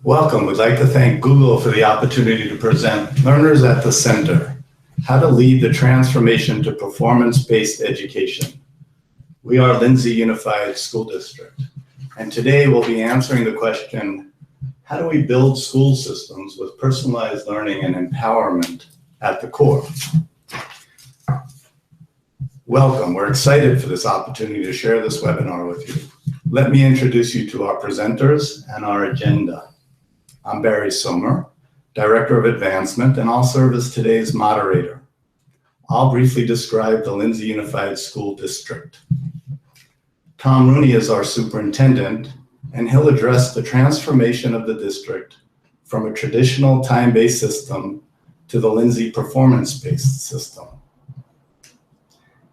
Welcome. We'd like to thank Google for the opportunity to present Learners at the Center, How to Lead the Transformation to Performance-Based Education. We are Lindsay Unified School District, and today we'll be answering the question, how do we build school systems with personalized learning and empowerment at the core? Welcome. We're excited for this opportunity to share this webinar with you. Let me introduce you to our presenters and our agenda. I'm Barry Sommer, Director of Advancement, and I'll serve as today's moderator. I'll briefly describe the Lindsay Unified School District. Tom Rooney is our superintendent, and he'll address the transformation of the district from a traditional time-based system to the Lindsay performance-based system.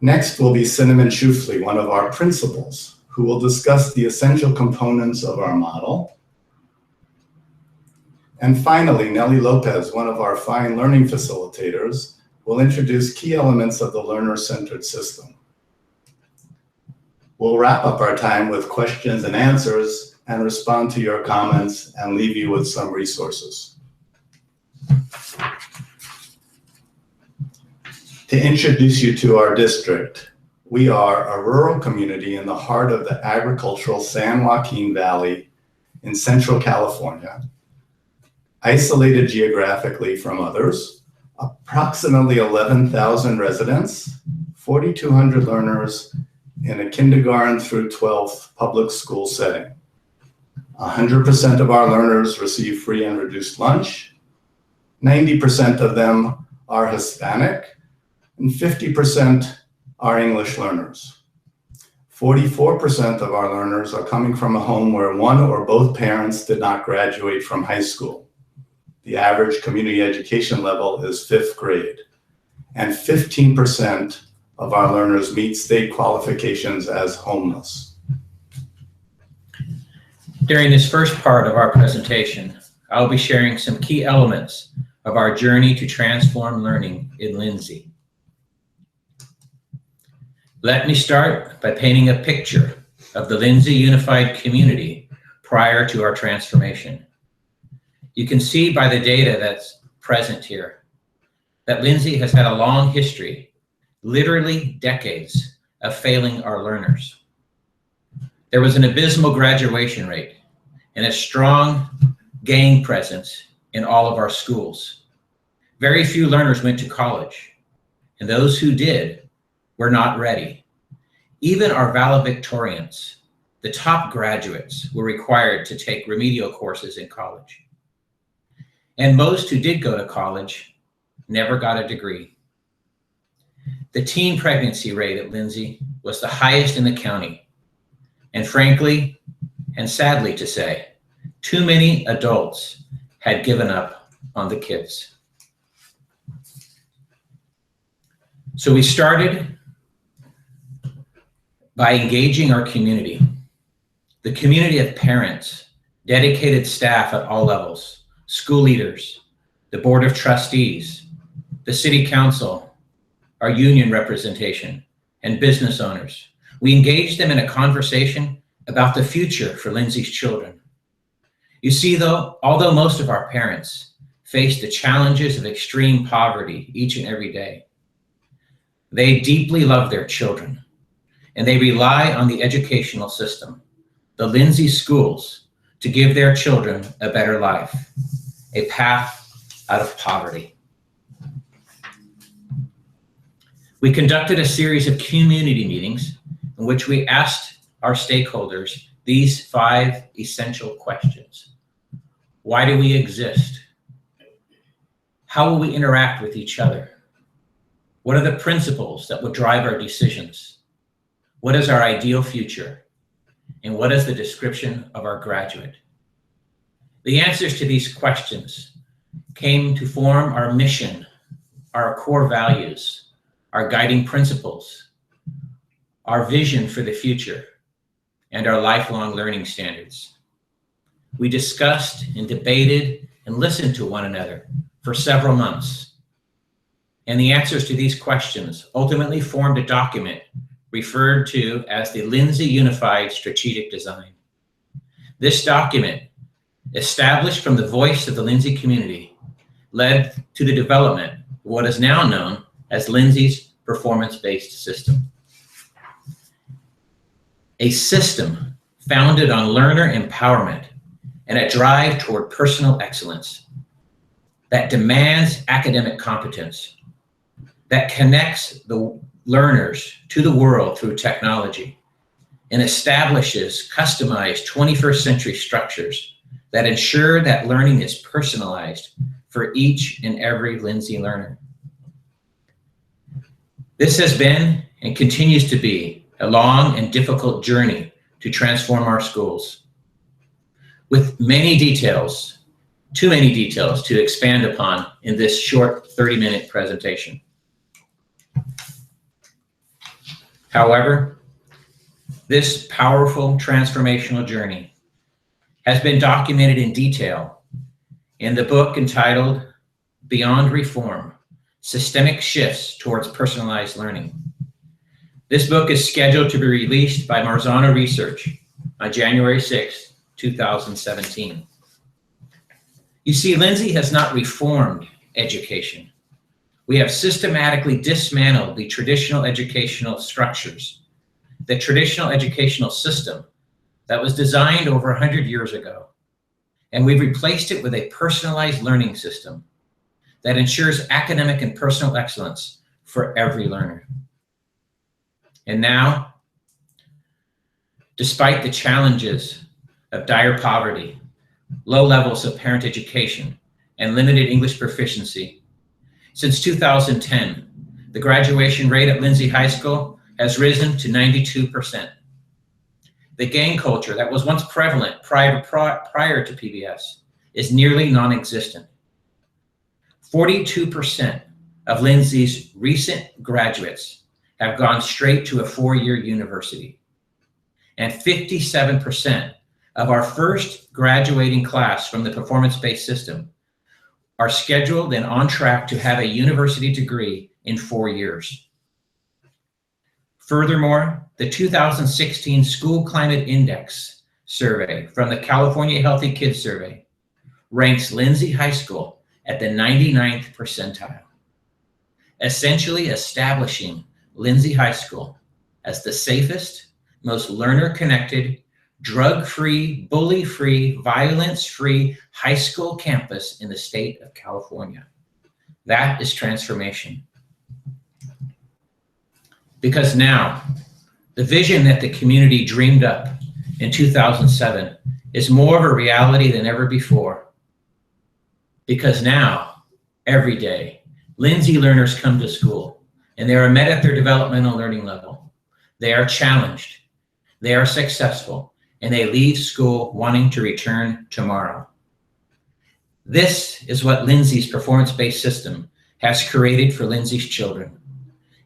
Next will be Cinnamon Schufli, one of our principals, who will discuss the essential components of our model. And finally, Nelly Lopez, one of our fine learning facilitators, will introduce key elements of the learner-centered system. We'll wrap up our time with questions and answers and respond to your comments and leave you with some resources. To introduce you to our district, we are a rural community in the heart of the agricultural San Joaquin Valley in Central California, isolated geographically from others, approximately 11,000 residents, 4,200 learners in a kindergarten through 12th public school setting. 100% of our learners receive free and reduced lunch, 90% of them are Hispanic, and 50% are English learners. 44% of our learners are coming from a home where one or both parents did not graduate from high school. The average community education level is 5th grade, and 15% of our learners meet state qualifications as homeless. During this first part of our presentation, I'll be sharing some key elements of our journey to transform learning in Lindsay. Let me start by painting a picture of the Lindsay Unified community prior to our transformation. You can see by the data that's present here that Lindsay has had a long history, literally decades, of failing our learners. There was an abysmal graduation rate and a strong gang presence in all of our schools. Very few learners went to college, and those who did were not ready. Even our valedictorians, the top graduates, were required to take remedial courses in college. And most who did go to college never got a degree. The teen pregnancy rate at Lindsay was the highest in the county. And frankly, and sadly to say, too many adults had given up on the kids. So we started by engaging our community, the community of parents, dedicated staff at all levels, school leaders, the Board of Trustees, the City Council, our union representation, and business owners. We engaged them in a conversation about the future for Lindsay's children. You see, though, although most of our parents face the challenges of extreme poverty each and every day, they deeply love their children, and they rely on the educational system, the Lindsay schools, to give their children a better life, a path out of poverty. We conducted a series of community meetings in which we asked our stakeholders these 5 essential questions. Why do we exist? How will we interact with each other? What are the principles that will drive our decisions? What is our ideal future? And what is the description of our graduate? The answers to these questions came to form our mission, our core values, our guiding principles, our vision for the future, and our lifelong learning standards. We discussed and debated and listened to one another for several months. And the answers to these questions ultimately formed a document referred to as the Lindsay Unified Strategic Design. This document established from the voice of the Lindsay community, led to the development of what is now known as Lindsay's performance-based system. A system founded on learner empowerment and a drive toward personal excellence that demands academic competence, that connects the learners to the world through technology, and establishes customized 21st century structures that ensure that learning is personalized for each and every Lindsay learner. This has been and continues to be a long and difficult journey to transform our schools, with many details, too many details to expand upon in this short 30-minute presentation. However, this powerful transformational journey has been documented in detail in the book entitled Beyond Reform: Systemic Shifts Towards Personalized Learning. This book is scheduled to be released by Marzano Research on January 6, 2017. You see, Lindsay has not reformed education. We have systematically dismantled the traditional educational structures, the traditional educational system that was designed over 100 years ago. And we've replaced it with a personalized learning system that ensures academic and personal excellence for every learner. And now, despite the challenges of dire poverty, low levels of parent education, and limited English proficiency, since 2010, the graduation rate at Lindsay High School has risen to 92%. The gang culture that was once prevalent prior to PBS is nearly non-existent. 42% of Lindsay's recent graduates have gone straight to a four-year university. And 57% of our first graduating class from the performance-based system are scheduled and on track to have a university degree in 4 years. Furthermore, the 2016 School Climate Index survey from the California Healthy Kids Survey ranks Lindsay High School at the 99th percentile, essentially establishing Lindsay High School as the safest, most learner-connected, drug-free, bully-free, violence-free high school campus in the state of California. That is transformation. Because now, the vision that the community dreamed up in 2007 is more of a reality than ever before. Because now, every day, Lindsay learners come to school and they are met at their developmental learning level. They are challenged, they are successful, and they leave school wanting to return tomorrow. This is what Lindsay's performance-based system has created for Lindsay's children.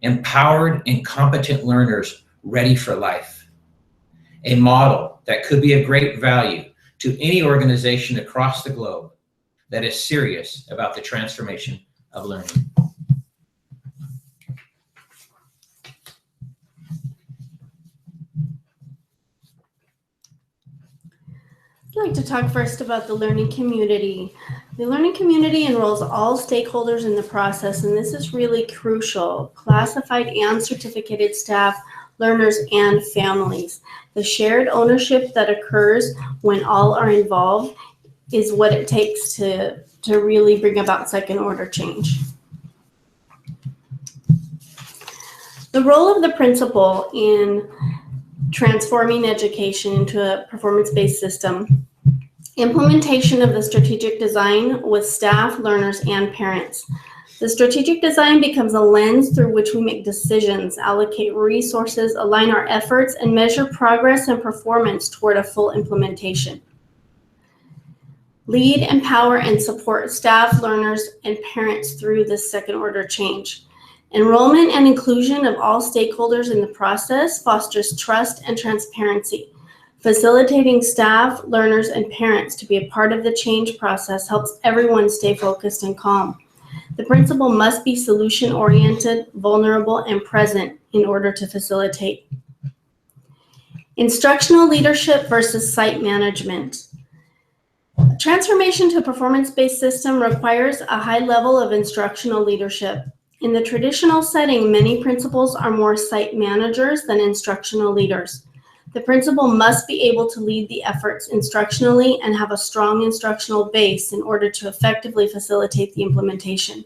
Empowered and competent learners ready for life. A model that could be of great value to any organization across the globe that is serious about the transformation of learning. I'd like to talk first about the learning community. The learning community enrolls all stakeholders in the process, and this is really crucial. Classified and certificated staff, learners, and families. The shared ownership that occurs when all are involved is what it takes to really bring about second order change. The role of the principal in transforming education into a performance-based system. Implementation of the strategic design with staff, learners, and parents. The strategic design becomes a lens through which we make decisions, allocate resources, align our efforts, and measure progress and performance toward a full implementation. Lead, empower, and support staff, learners, and parents through this second order change. Enrollment and inclusion of all stakeholders in the process fosters trust and transparency. Facilitating staff, learners, and parents to be a part of the change process helps everyone stay focused and calm. The principal must be solution-oriented, vulnerable, and present in order to facilitate. Instructional leadership versus site management. Transformation to a performance-based system requires a high level of instructional leadership. In the traditional setting, many principals are more site managers than instructional leaders. The principal must be able to lead the efforts instructionally and have a strong instructional base in order to effectively facilitate the implementation.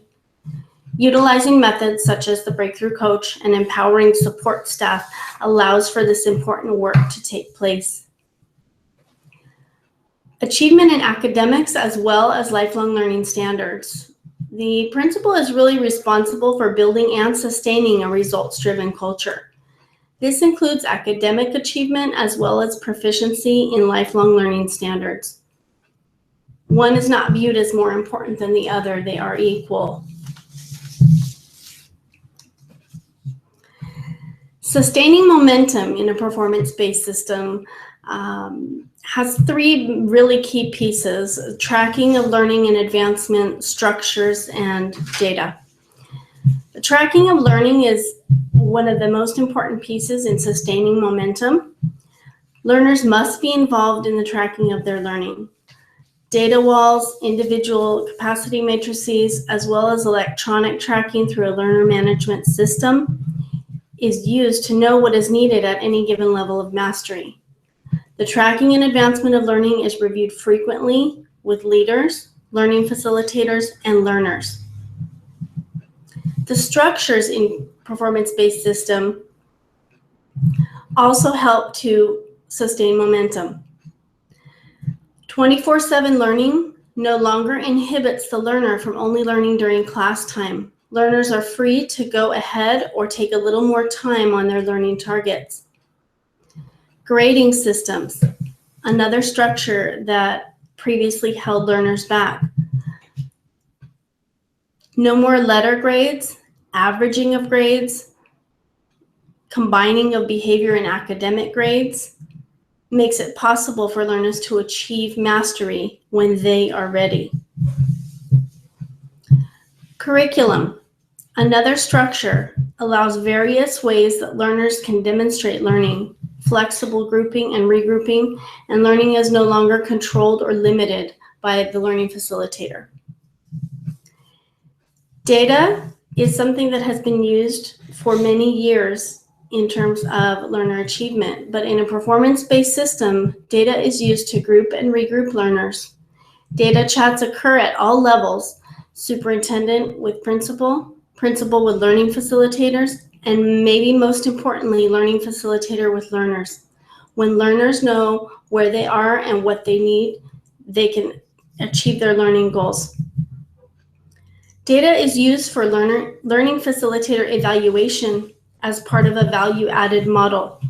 Utilizing methods such as the Breakthrough Coach and empowering support staff allows for this important work to take place. Achievement in academics as well as lifelong learning standards. The principal is really responsible for building and sustaining a results-driven culture. This includes academic achievement as well as proficiency in lifelong learning standards. One is not viewed as more important than the other, they are equal. Sustaining momentum in a performance-based system has three really key pieces: tracking of learning and advancement, structures, and data. The tracking of learning is one of the most important pieces in sustaining momentum. Learners must be involved in the tracking of their learning. Data walls, individual capacity matrices, as well as electronic tracking through a learner management system is used to know what is needed at any given level of mastery. The tracking and advancement of learning is reviewed frequently with leaders, learning facilitators, and learners. The structures in performance-based system also help to sustain momentum. 24/7 learning no longer inhibits the learner from only learning during class time. Learners are free to go ahead or take a little more time on their learning targets. Grading systems, another structure that previously held learners back. No more letter grades, averaging of grades, combining of behavior and academic grades makes it possible for learners to achieve mastery when they are ready. Curriculum, another structure, allows various ways that learners can demonstrate learning, flexible grouping and regrouping, and learning is no longer controlled or limited by the learning facilitator. Data is something that has been used for many years in terms of learner achievement, but in a performance-based system, data is used to group and regroup learners. Data chats occur at all levels: superintendent with principal, principal with learning facilitators, and maybe most importantly, learning facilitator with learners. When learners know where they are and what they need, they can achieve their learning goals. Data is used for learning facilitator evaluation as part of a value-added model,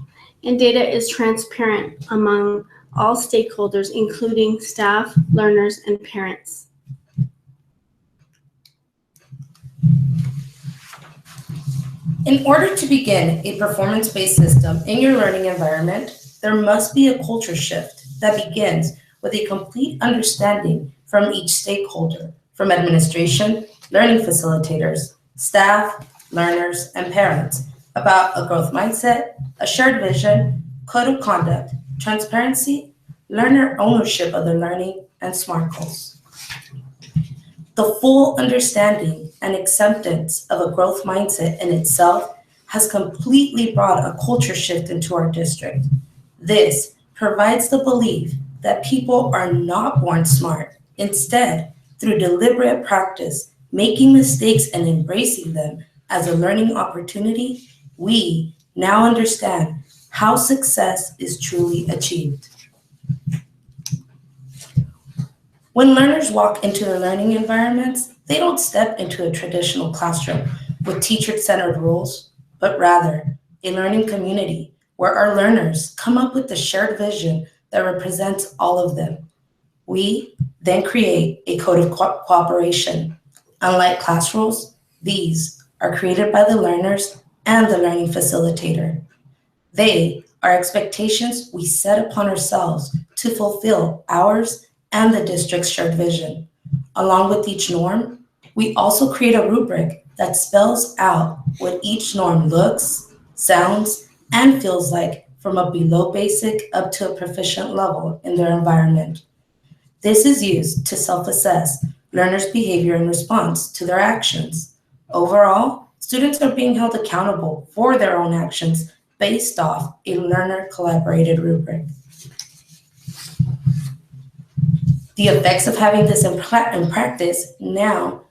and data is transparent among all stakeholders, including staff, learners, and parents. In order to begin a performance-based system in your learning environment, there must be a culture shift that begins with a complete understanding from each stakeholder, from administration, learning facilitators, staff, learners, and parents, about a growth mindset, a shared vision, code of conduct, transparency, learner ownership of their learning, and SMART goals. The full understanding and acceptance of a growth mindset in itself has completely brought a culture shift into our district. This provides the belief that people are not born smart. Instead, through deliberate practice, making mistakes and embracing them as a learning opportunity, we now understand how success is truly achieved. When learners walk into their learning environments, they don't step into a traditional classroom with teacher-centered rules, but rather a learning community where our learners come up with a shared vision that represents all of them. We then create a code of cooperation. Unlike class rules, these are created by the learners and the learning facilitator. They are expectations we set upon ourselves to fulfill ours and the district's shared vision. Along with each norm, we also create a rubric that spells out what each norm looks, sounds, and feels like from a below basic up to a proficient level in their environment. This is used to self-assess learners' behavior in response to their actions. Overall, students are being held accountable for their own actions based off a learner-collaborated rubric. The effects of having this in practice now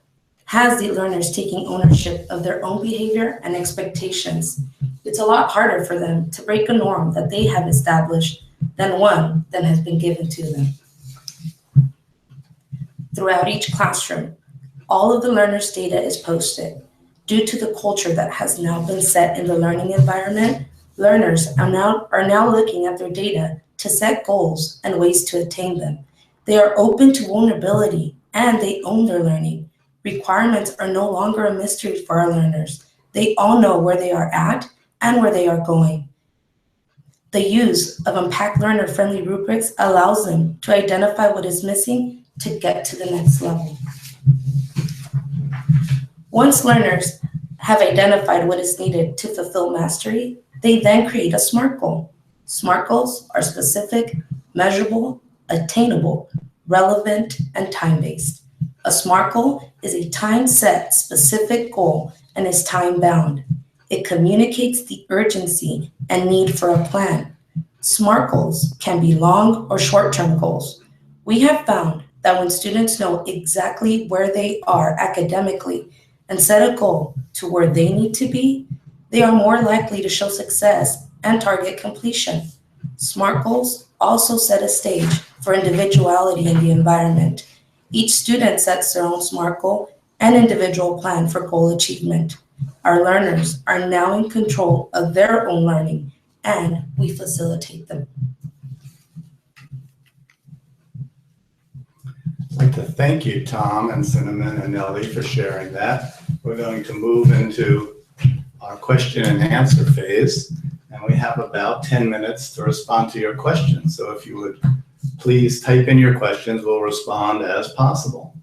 has the learners taking ownership of their own behavior and expectations. It's a lot harder for them to break a norm that they have established than one that has been given to them. Throughout each classroom, all of the learners' data is posted. Due to the culture that has now been set in the learning environment, learners are now looking at their data to set goals and ways to attain them. They are open to vulnerability and they own their learning. Requirements are no longer a mystery for our learners. They all know where they are at and where they are going. The use of unpacked learner-friendly rubrics allows them to identify what is missing to get to the next level. Once learners have identified what is needed to fulfill mastery, they then create a SMART goal. SMART goals are specific, measurable, attainable, relevant, and time-based. A SMART goal is a time-set specific goal and is time-bound. It communicates the urgency and need for a plan. SMART goals can be long or short-term goals. We have found that when students know exactly where they are academically and set a goal to where they need to be, they are more likely to show success and target completion. SMART goals also set a stage for individuality in the environment. Each student sets their own SMART goal and individual plan for goal achievement. Our learners are now in control of their own learning, and we facilitate them. I'd like to thank you, Tom and Cinnamon and Nellie, for sharing that. We're going to move into our question and answer phase, and we have about 10 minutes to respond to your questions. So if you would please type in your questions, we'll respond as possible.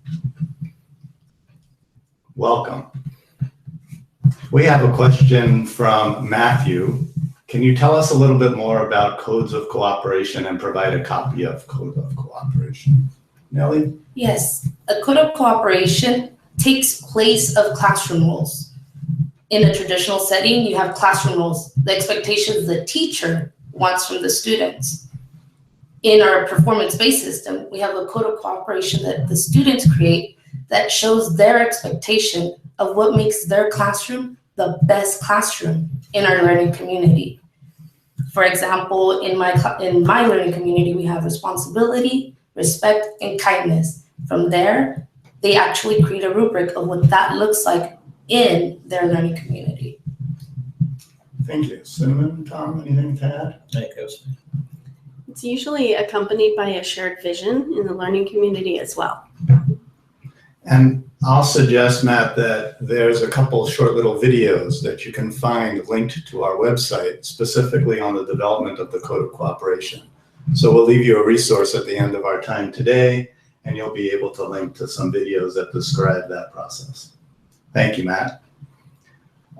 Welcome. We have a question from Matthew. Can you tell us a little bit more about codes of cooperation and provide a copy of Code of Cooperation? Nellie? Yes, a code of cooperation takes place of classroom rules. In a traditional setting, you have classroom rules, the expectations the teacher wants from the students. In our performance-based system, we have a code of cooperation that the students create that shows their expectation of what makes their classroom the best classroom in our learning community. For example, in my learning community, we have responsibility, respect, and kindness. From there, they actually create a rubric of what that looks like in their learning community. Thank you. Cinnamon, Tom, anything to add? That goes. It's usually accompanied by a shared vision in the learning community as well. And I'll suggest, Matt, that there's a couple short little videos that you can find linked to our website, specifically on the development of the Code of Cooperation. So we'll leave you a resource at the end of our time today, and you'll be able to link to some videos that describe that process. Thank you, Matt.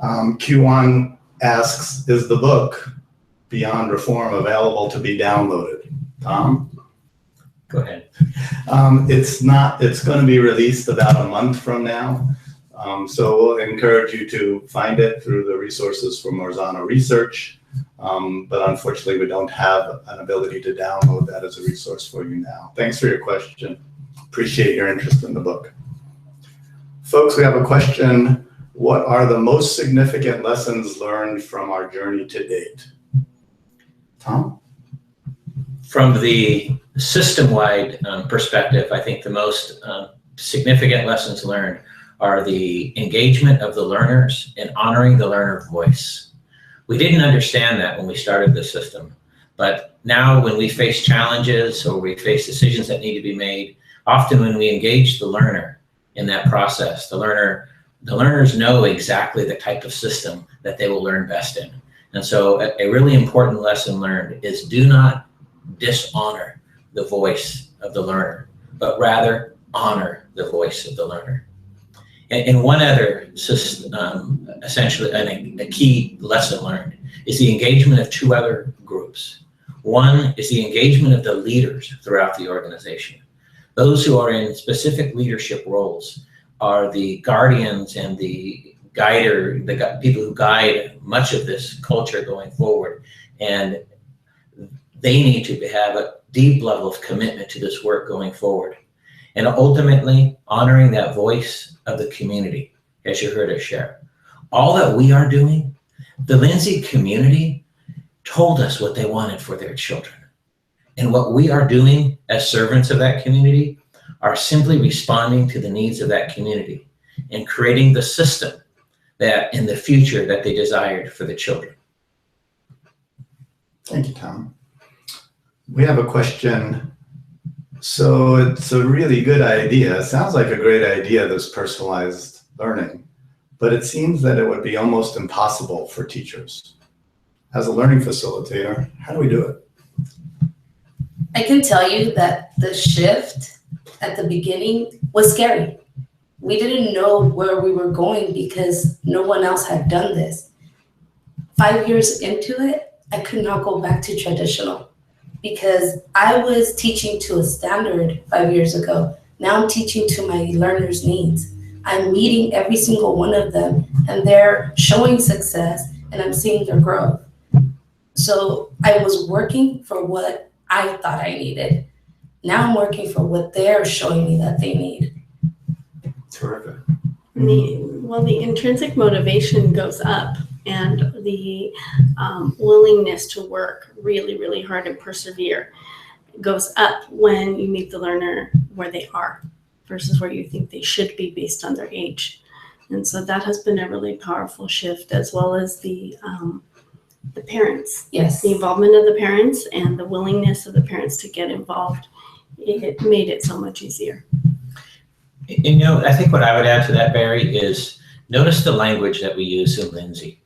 Q1 asks, is the book Beyond Reform available to be downloaded? Tom? Go ahead. It's not. It's going to be released about a month from now. So we'll encourage you to find it through the resources from Marzano Research. But unfortunately, we don't have an ability to download that as a resource for you now. Thanks for your question. Appreciate your interest in the book. Folks, we have a question. What are the most significant lessons learned from our journey to date? Tom? From the system-wide perspective, I think the most significant lessons learned are the engagement of the learners and honoring the learner voice. We didn't understand that when we started the system, but now when we face challenges or we face decisions that need to be made, often when we engage the learner in that process, the learners know exactly the type of system that they will learn best in. And so a really important lesson learned is do not dishonor the voice of the learner, but rather honor the voice of the learner. And one other, essentially, a key lesson learned is the engagement of two other groups. One is the engagement of the leaders throughout the organization. Those who are in specific leadership roles are the guardians and the people who guide much of this culture going forward. And they need to have a deep level of commitment to this work going forward. And ultimately, honoring that voice of the community, as you heard us share. All that we are doing, the Lindsay community told us what they wanted for their children. And what we are doing as servants of that community are simply responding to the needs of that community and creating the system that in the future that they desired for the children. Thank you, Tom. We have a question. So it's a really good idea. It sounds like a great idea, this personalized learning, but it seems that it would be almost impossible for teachers. As a learning facilitator, how do we do it? I can tell you that the shift at the beginning was scary. We didn't know where we were going because no one else had done this. 5 years into it, I could not go back to traditional because I was teaching to a standard 5 years ago. Now I'm teaching to my learners' needs. I'm meeting every single one of them and they're showing success and I'm seeing their growth. So I was working for what I thought I needed. Now I'm working for what they're showing me that they need. Terrific. The intrinsic motivation goes up, and the willingness to work really, really hard and persevere goes up when you meet the learner where they are versus where you think they should be based on their age. And so that has been a really powerful shift, as well as the parents. Yes. The involvement of the parents and the willingness of the parents to get involved. It made it so much easier. You know, I think what I would add to that, Barry, is notice the language that we use in Lindsay.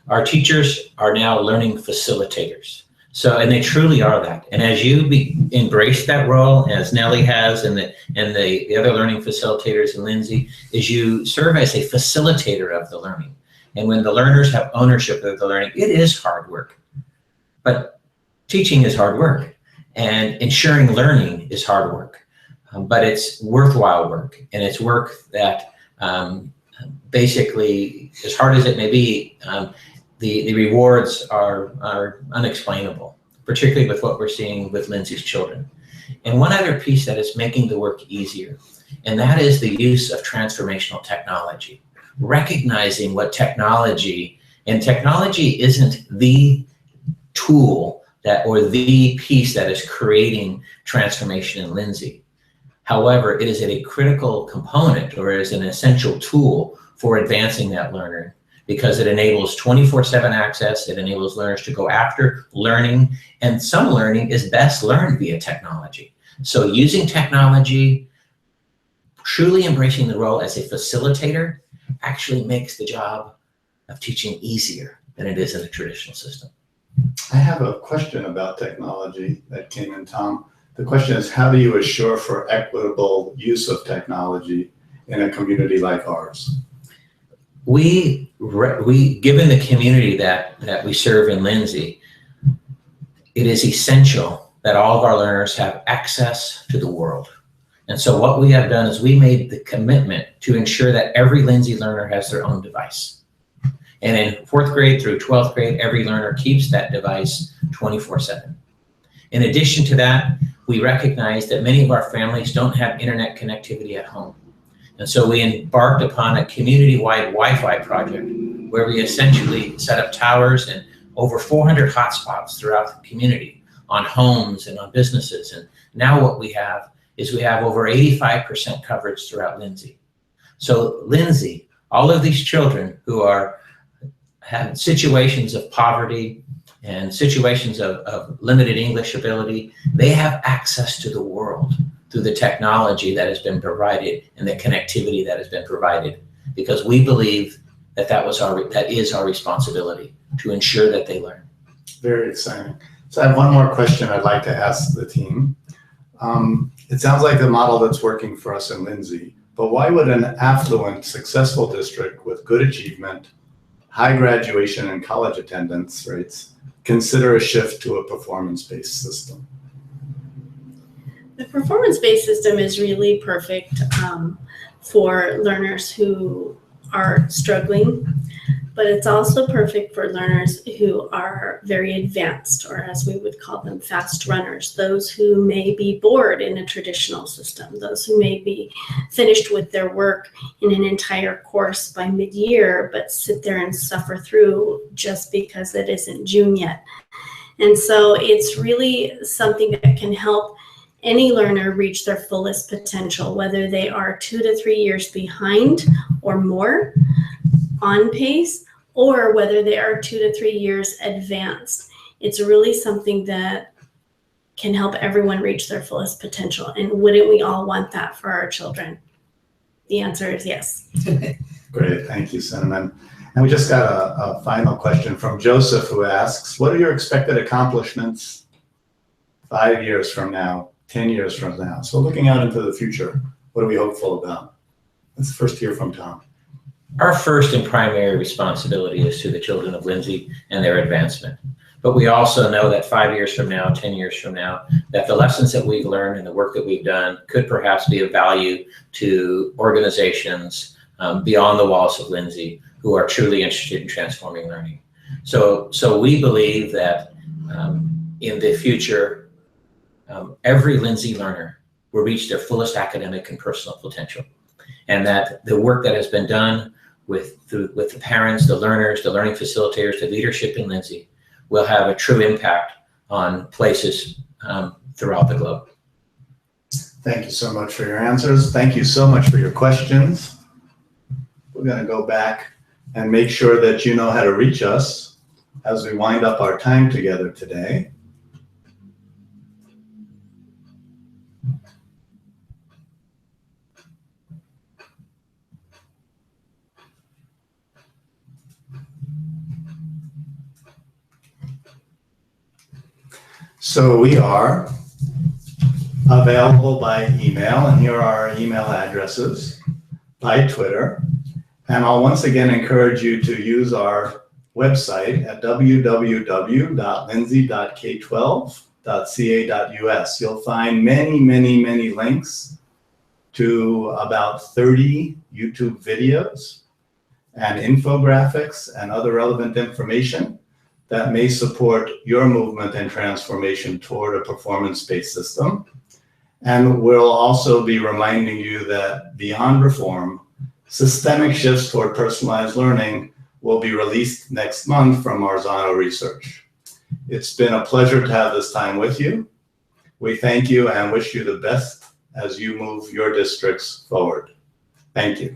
Our teachers are now learning facilitators. So, and they truly are that. And as you embrace that role, as Nellie has and the other learning facilitators in Lindsay, is you serve as a facilitator of the learning. And when the learners have ownership of the learning, it is hard work. But teaching is hard work. And ensuring learning is hard work. But it's worthwhile work. And it's work that basically, as hard as it may be, the rewards are unexplainable, particularly with what we're seeing with Lindsay's children. And one other piece that is making the work easier, and that is the use of transformational technology. Recognizing what technology isn't the tool or the piece that is creating transformation in Lindsay. However, it is a critical component or is an essential tool for advancing that learner because it enables 24/7 access. It enables learners to go after learning, and some learning is best learned via technology. So using technology, truly embracing the role as a facilitator actually makes the job of teaching easier than it is in the traditional system. I have a question about technology that came in, Tom. The question is, how do you assure for equitable use of technology in a community like ours? We given the community that we serve in Lindsay, it is essential that all of our learners have access to the world. And so what we have done is we made the commitment to ensure that every Lindsay learner has their own device. And in 4th grade through 12th grade, every learner keeps that device 24/7. In addition to that, we recognize that many of our families don't have internet connectivity at home. And so we embarked upon a community-wide Wi-Fi project where we essentially set up towers and over 400 hotspots throughout the community on homes and on businesses. And now what we have is we have over 85% coverage throughout Lindsay. So Lindsay, all of these children who have situations of poverty and situations of limited English ability, they have access to the world through the technology that has been provided and the connectivity that has been provided, because we believe that is our responsibility to ensure that they learn. Very exciting. So I have one more question I'd like to ask the team. It sounds like the model that's working for us in Lindsay, but why would an affluent, successful district with good achievement, high graduation and college attendance rates consider a shift to a performance-based system? The performance-based system is really perfect for learners who are struggling, but it's also perfect for learners who are very advanced, or as we would call them, fast runners, those who may be bored in a traditional system, those who may be finished with their work in an entire course by mid-year, but sit there and suffer through just because it isn't June yet. And so it's really something that can help any learner reach their fullest potential, whether they are 2 to 3 years behind or more on pace, or whether they are 2 to 3 years advanced. It's really something that can help everyone reach their fullest potential. And wouldn't we all want that for our children? The answer is yes. Great, thank you, Cinnamon. And we just got a final question from Joseph, who asks, what are your expected accomplishments 5 years from now, 10 years from now? So looking out into the future, what are we hopeful about? Let's first hear from Tom. Our first and primary responsibility is to the children of Lindsay and their advancement. But we also know that 5 years from now, 10 years from now, that the lessons that we've learned and the work that we've done could perhaps be of value to organizations beyond the walls of Lindsay who are truly interested in transforming learning. So we believe that in the future, every Lindsay learner will reach their fullest academic and personal potential. And that the work that has been done with the parents, the learners, the learning facilitators, the leadership in Lindsay will have a true impact on places throughout the globe. Thank you so much for your answers. Thank you so much for your questions. We're going to go back and make sure that you know how to reach us as we wind up our time together today. So we are available by email, and here are our email addresses, by Twitter. And I'll once again encourage you to use our website at www.lindsay.k12.ca.us. You'll find many links to about 30 YouTube videos and infographics and other relevant information that may support your movement and transformation toward a performance-based system. And we'll also be reminding you that beyond reform, systemic shifts toward personalized learning will be released next month from Marzano Research. It's been a pleasure to have this time with you. We thank you and wish you the best as you move your districts forward. Thank you.